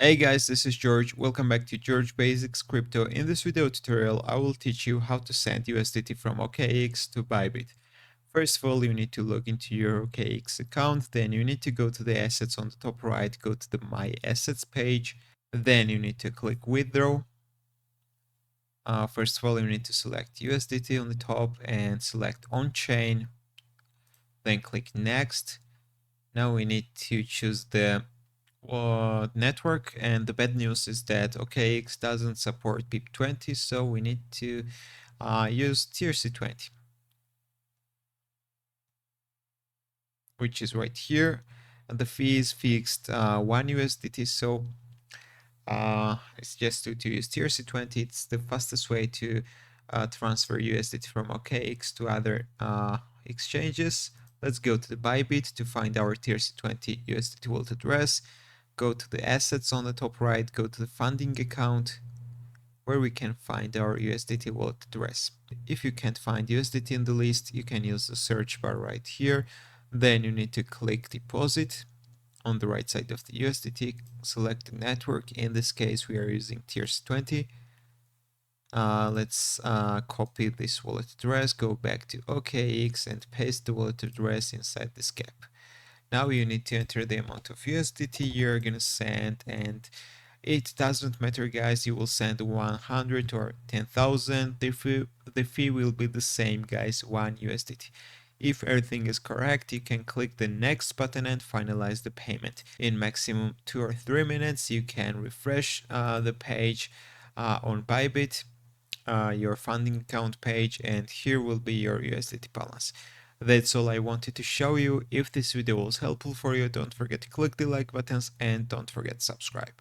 Hey guys, this is George. Welcome back to George Basics Crypto. In this video tutorial, I will teach you how to send USDT from OKX to Bybit. First of all, you need to log into your OKX account. Then you need to go to the assets on the top right, go to the My Assets page. Then you need to click Withdraw. First of all, you need to select USDT on the top and select On-Chain. Then click Next. Now we need to choose the network, and the bad news is that OKX doesn't support BIP20, so we need to use TRC20, which is right here. And the fee is fixed 1 USDT, so it's just to use TRC20. It's the fastest way to transfer USDT from OKX to other exchanges. Let's go to the Bybit to find our TRC20 USDT wallet address. Go to the assets on the top right, go to the funding account, where we can find our USDT wallet address. If you can't find USDT in the list, you can use the search bar right here. Then you need to click deposit. On the right side of the USDT, select the network. In this case, we are using TRC20. Let's copy this wallet address, go back to OKX and paste the wallet address inside this gap. Now you need to enter the amount of USDT you're gonna send, and it doesn't matter guys, you will send 100 or 10,000, the fee will be the same guys, 1 USDT. If everything is correct, you can click the next button and finalize the payment. In maximum 2 or 3 minutes, you can refresh the page on Bybit, your funding account page, and here will be your USDT balance. That's all I wanted to show you. If this video was helpful for you, don't forget to click the like buttons and don't forget to subscribe.